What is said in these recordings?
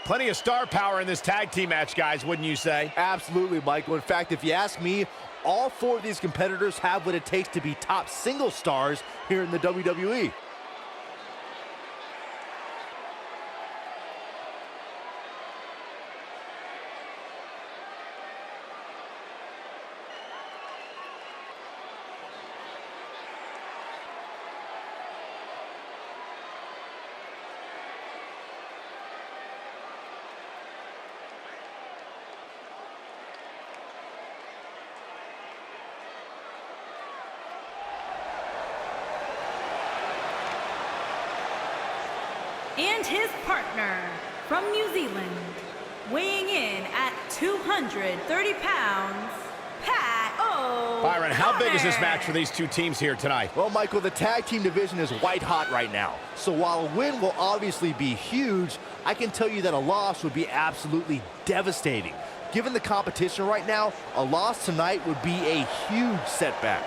Plenty of star power in this tag team match, guys, wouldn't you say? Absolutely, Michael. In fact, if you ask me, all four of these competitors have what it takes to be top single stars here in the WWE. And his partner from New Zealand, weighing in at 230 pounds, Pat O'Connor. Byron, how big is this match for these two teams here tonight? Well, Michael, the tag team division is white hot right now. So while a win will obviously be huge, I can tell you that a loss would be absolutely devastating. Given the competition right now, a loss tonight would be a huge setback.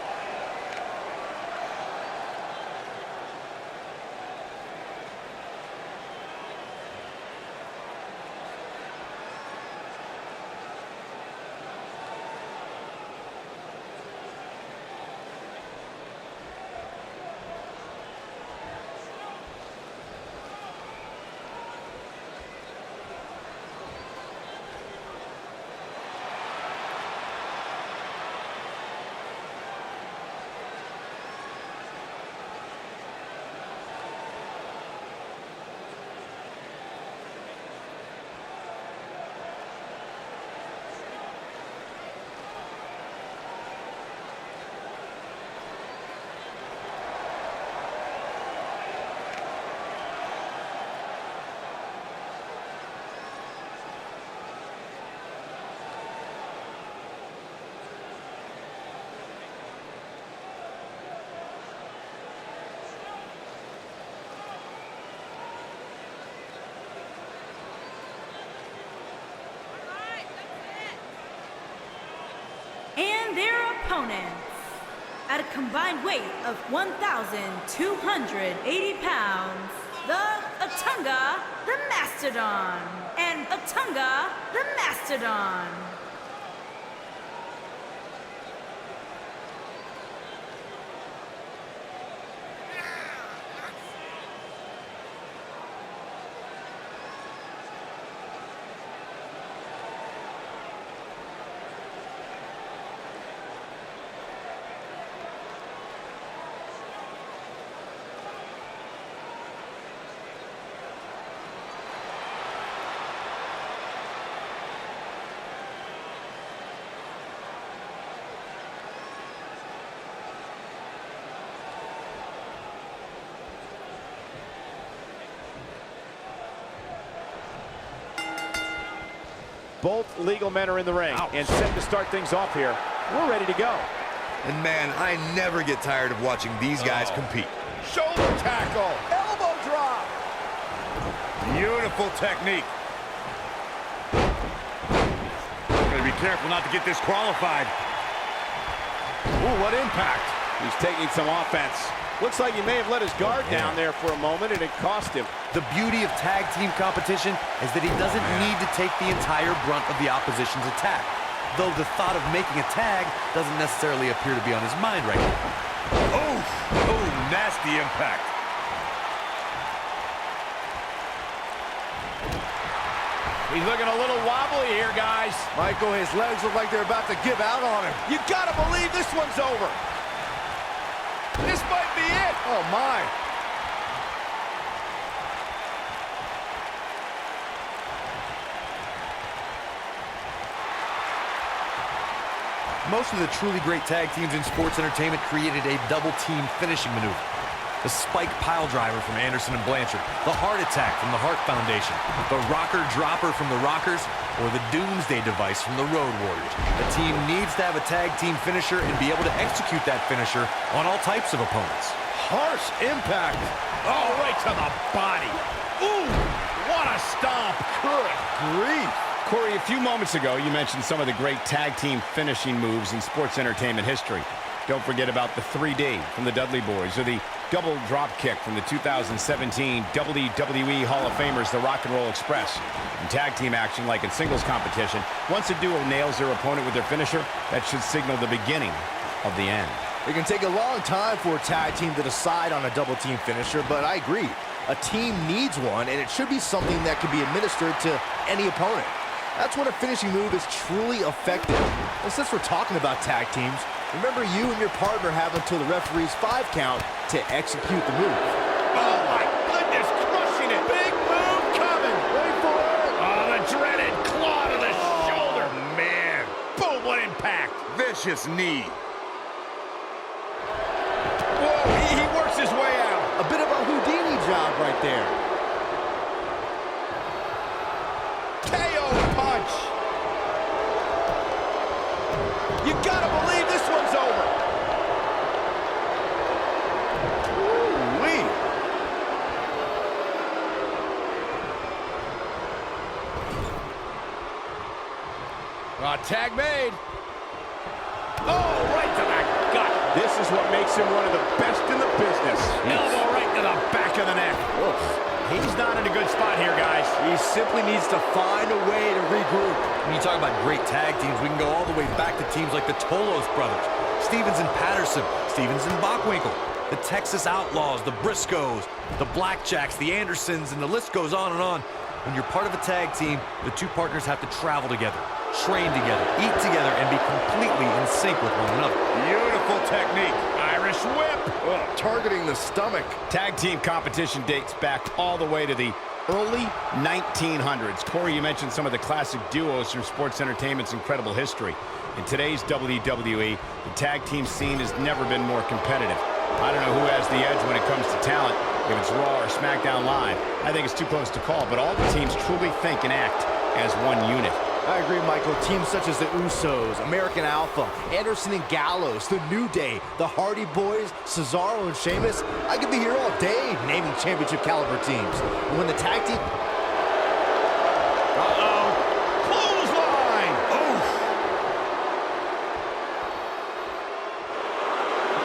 And their opponents, at a combined weight of 1,280 pounds, the Otunga the Mastodon and Otunga the Mastodon. Both legal men are in the ring and set to start things off here. We're ready to go. And man, I never get tired of watching these guys compete. Shoulder tackle. Elbow drop. Beautiful technique. Gotta be careful not to get disqualified. Ooh, what impact. He's taking some offense. Looks like he may have let his guard down there for a moment, and it cost him. The beauty of tag team competition is that he doesn't need to take the entire brunt of the opposition's attack, though the thought of making a tag doesn't necessarily appear to be on his mind right now. Oh, nasty impact. He's looking a little wobbly here, guys. Michael, his legs look like they're about to give out on him. You gotta believe this one's over. This might be it. Oh, my. Most of the truly great tag teams in sports entertainment created a double team finishing maneuver. The spike pile driver from Anderson and Blanchard, the heart attack from the Hart Foundation, the rocker dropper from the Rockers, or the doomsday device from the Road Warriors. The team needs to have a tag team finisher and be able to execute that finisher on all types of opponents. Harsh impact. Oh, right to the body. Ooh, what a stomp. Good grief. Corey, a few moments ago, you mentioned some of the great tag team finishing moves in sports entertainment history. Don't forget about the 3D from the Dudley Boys, or the double drop kick from the 2017 WWE Hall of Famers, the Rock and Roll Express. In tag team action, like in singles competition, once a duo nails their opponent with their finisher, that should signal the beginning of the end. It can take a long time for a tag team to decide on a double team finisher, but I agree. A team needs one, and it should be something that can be administered to any opponent. That's when a finishing move is truly effective. And since we're talking about tag teams, remember you and your partner have until the referee's 5 count to execute the move. Oh my goodness, crushing it. Big move coming. Wait for it. Oh, the dreaded claw to the shoulder. Man, Boom, what impact. vicious knee. Whoa, he works his way out. A bit of a Houdini job right there. KO punch. You gotta believe this one's over. Ooh-wee. Tag made. Oh, right to the gut. This is what makes him one of the best in the business. Elbow right to the back of the neck. Oof. He's not in a good spot here, guys. He simply needs to find a way to regroup. When you talk about great tag teams, we can go all the way back to teams like the Tolos brothers, Stevens and Patterson, Stevens and Bockwinkel, the Texas Outlaws, the Briscoes, the Blackjacks, the Andersons, and the list goes on and on. When you're part of a tag team, the two partners have to travel together, train together, eat together, and be completely in sync with one another. Beautiful technique. Irish whip. Targeting the stomach. Tag team competition dates back all the way to the early 1900s. Corey, you mentioned some of the classic duos from sports entertainment's incredible history. In today's WWE, the tag team scene has never been more competitive. I don't know who has the edge when it comes to talent, if it's Raw or SmackDown Live. I think it's too close to call, but all the teams truly think and act as one unit. I agree, Michael. Teams such as the Usos, American Alpha, Anderson and Gallows, The New Day, the Hardy Boys, Cesaro and Sheamus. I could be here all day naming championship caliber teams. And when the tag team... Uh-oh. Clothesline. Oof.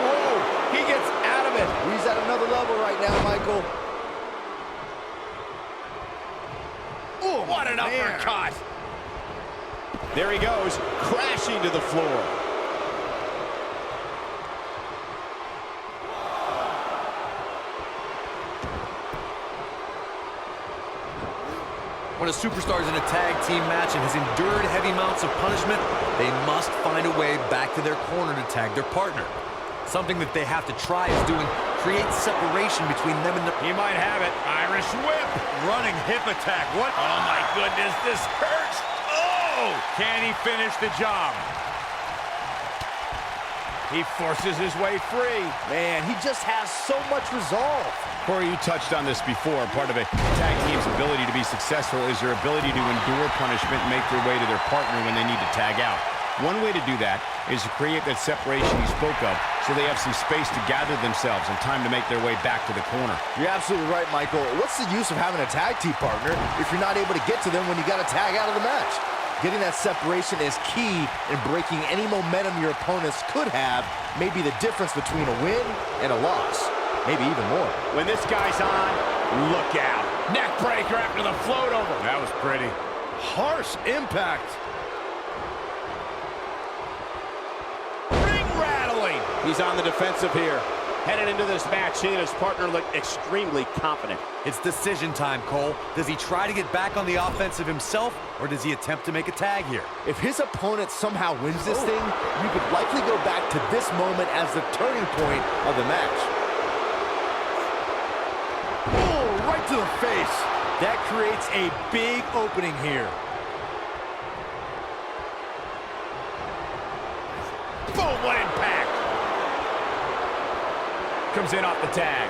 Whoa. He gets out of it. He's at another level right now, Michael. Ooh, what an uppercut. There he goes, crashing to the floor. When a superstar is in a tag team match and has endured heavy amounts of punishment, they must find a way back to their corner to tag their partner. Something that they have to try is doing create separation between them and the... He might have it. Irish whip. Running hip attack. What? Oh, my goodness, this hurts. Oh! Can he finish the job? He forces his way free. Man, he just has so much resolve. Corey, you touched on this before. Part of a tag team's ability to be successful is their ability to endure punishment and make their way to their partner when they need to tag out. One way to do that is to create that separation you spoke of so they have some space to gather themselves and time to make their way back to the corner. You're absolutely right, Michael. What's the use of having a tag team partner if you're not able to get to them when you got to tag out of the match? Getting that separation is key in breaking any momentum your opponents could have, may be the difference between a win and a loss. Maybe even more. When this guy's on, look out. Neck breaker after the float over. That was pretty. Harsh impact. Ring rattling. He's on the defensive here. Headed into this match, he and his partner look extremely confident. It's decision time, Cole. Does he try to get back on the offensive himself, or does he attempt to make a tag here? If his opponent somehow wins this thing, you could likely go back to this moment as the turning point of the match. Oh, right to the face. That creates a big opening here. Boom, what impact. Comes in off the tag.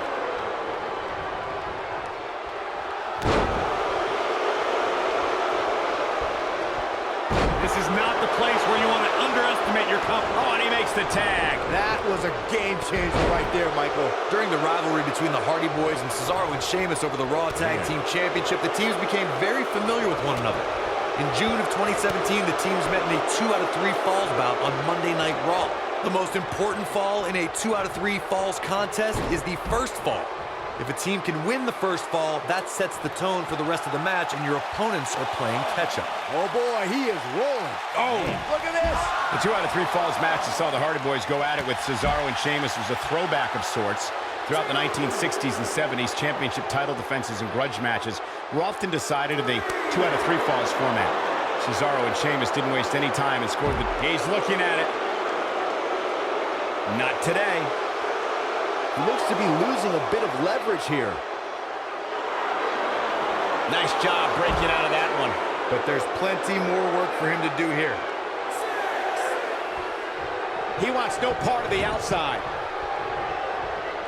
This is not the place where you want to underestimate your company. Oh, and he makes the tag. That was a game changer right there, Michael. During the rivalry between the Hardy Boys and Cesaro and Sheamus over the Raw Tag Team Championship, the teams became very familiar with one another. In June of 2017, the teams met in a 2 out of 3 falls bout on Monday Night Raw. The most important fall in a 2 out of 3 falls contest is the first fall. If a team can win the first fall, that sets the tone for the rest of the match, and your opponents are playing catch-up. Oh, boy, he is rolling. Oh, Look at this. the 2 out of 3 falls match that saw the Hardy Boys go at it with Cesaro and Sheamus was a throwback of sorts. Throughout the 1960s and 70s, championship title defenses and grudge matches were often decided in the 2 out of 3 falls format. Cesaro and Sheamus didn't waste any time and scored the... He's looking at it. Not today. He looks to be losing a bit of leverage here. Nice job breaking out of that one. But there's plenty more work for him to do here. He wants no part of the outside.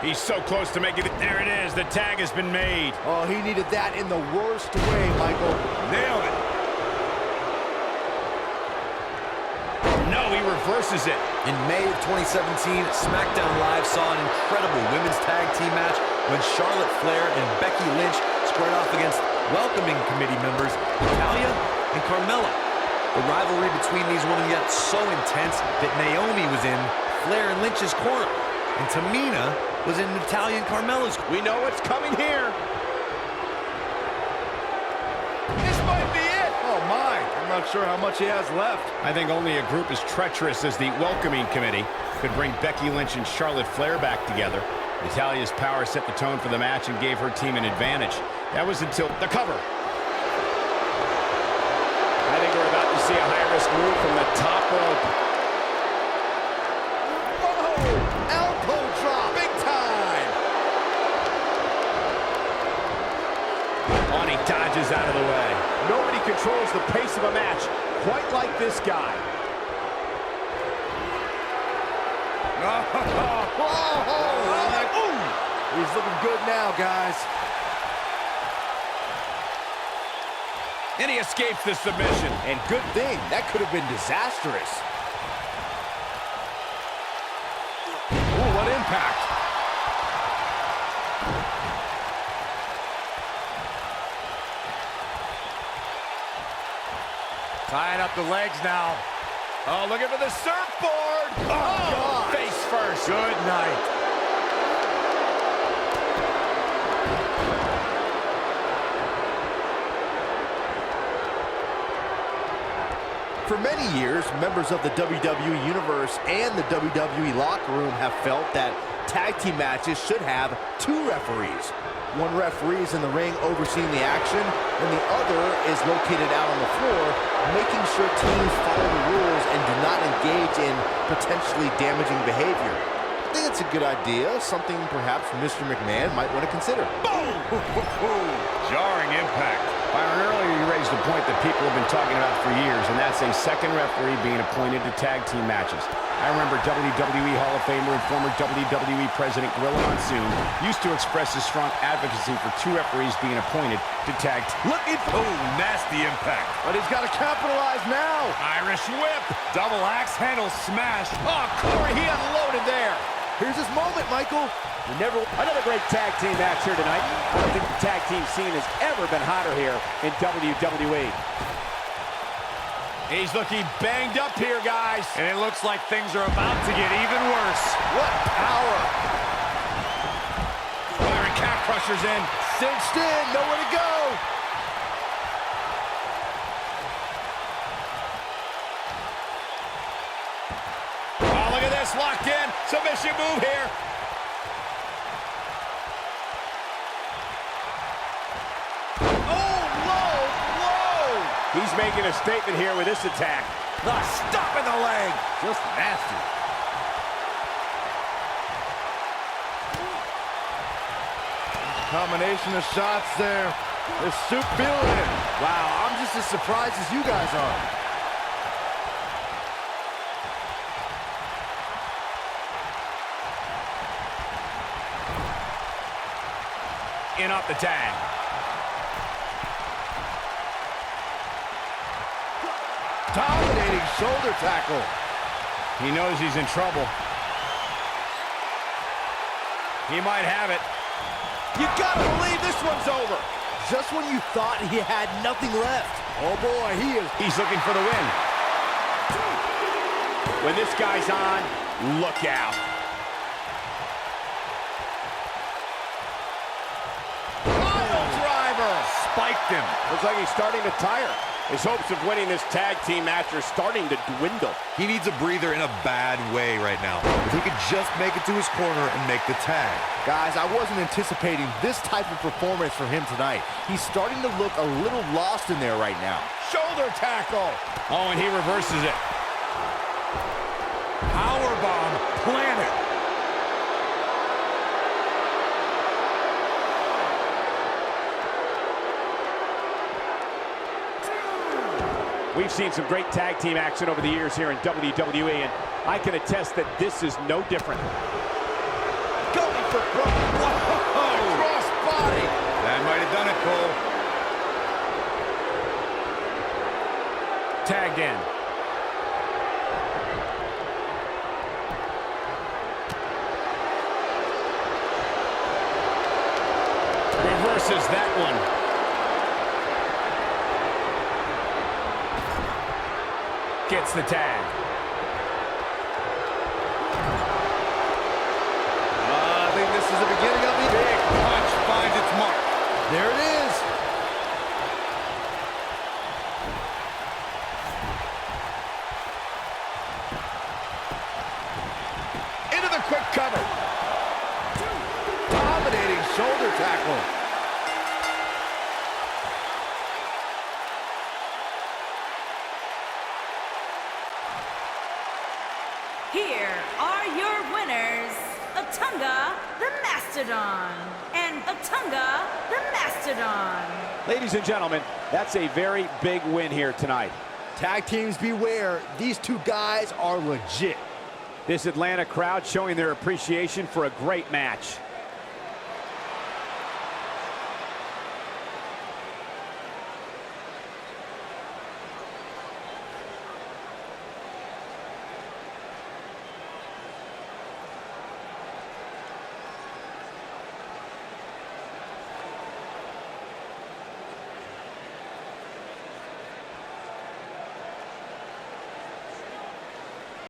He's so close to making it. There it is. The tag has been made. Oh, he needed that in the worst way, Michael. Nailed it. No, he reverses it. In May of 2017, SmackDown Live saw an incredible women's tag team match when Charlotte Flair and Becky Lynch squared off against welcoming committee members Natalya and Carmella. The rivalry between these women got so intense that Naomi was in Flair and Lynch's corner, and Tamina was in Natalya and Carmella's. We know what's coming here. This might be it. Oh, my. I'm not sure how much he has left. I think only a group as treacherous as the welcoming committee could bring Becky Lynch and Charlotte Flair back together. Natalya's power set the tone for the match and gave her team an advantage. That was until the cover. I think we're about to see a high-risk move from the top rope. Oh, elbow drop. Big time. On, he dodges out of the way. Nobody controls the pace of a match quite like this guy. He's looking good now, guys. And he escapes the submission. And good thing. That could have been disastrous. Ooh, what impact. Tying up the legs now. Oh, looking for the surfboard. Oh, face first. Good night. For many years, members of the WWE Universe and the WWE locker room have felt that tag team matches should have 2 referees. One referee is in the ring overseeing the action, and the other is located out on the floor, making sure teams follow the rules and do not engage in potentially damaging behavior. I think it's a good idea, something perhaps Mr. McMahon might want to consider. Boom! Jarring impact. Byron, earlier you raised a point that people have been talking about for years, and that's a second referee being appointed to tag team matches. I remember WWE Hall of Famer and former WWE President Gorilla Monsoon used to express his strong advocacy for 2 referees being appointed to tag team. Looking for nasty impact. But he's got to capitalize now. Irish whip. Double axe handle smash. Oh, Corey, he unloaded there. Here's his moment, Michael. Another great tag team match here tonight. I don't think the tag team scene has ever been hotter here in WWE. He's looking banged up here, guys. And it looks like things are about to get even worse. What power. Byron Cat Crusher's in. Cinched in, nowhere to go. Oh, look at this, locked in. Submission move here. Oh, low. He's making a statement here with this attack. The stop in the leg. Just nasty. Combination of shots there. This soup feeling it. Wow, I'm just as surprised as you guys are. In off the tag. Dominating shoulder tackle. He knows he's in trouble. He might have it. You gotta believe this one's over. Just when you thought he had nothing left. Oh boy, He's looking for the win. When this guy's on, Look out. Pile driver. Spiked him. Looks like he's starting to tire. His hopes of winning this tag team match are starting to dwindle. He needs a breather in a bad way right now. If he could just make it to his corner and make the tag. Guys, I wasn't anticipating this type of performance from him tonight. He's starting to look a little lost in there right now. Shoulder tackle. Oh, and he reverses it. Powerbomb planet. We've seen some great tag team action over the years here in WWE, and I can attest that this is no different. Going for cross body. That might have done it, Cole. Tagged in. Reverses that one. Gets the tag. I think this is the beginning of the Big punch finds its mark. There it is. Into the quick cover. Dominating shoulder tackle. Here are your winners, Otunga the Mastodon and Otunga the Mastodon. Ladies and gentlemen, that's a very big win here tonight. Tag teams beware. These two guys are legit. This Atlanta crowd showing their appreciation for a great match.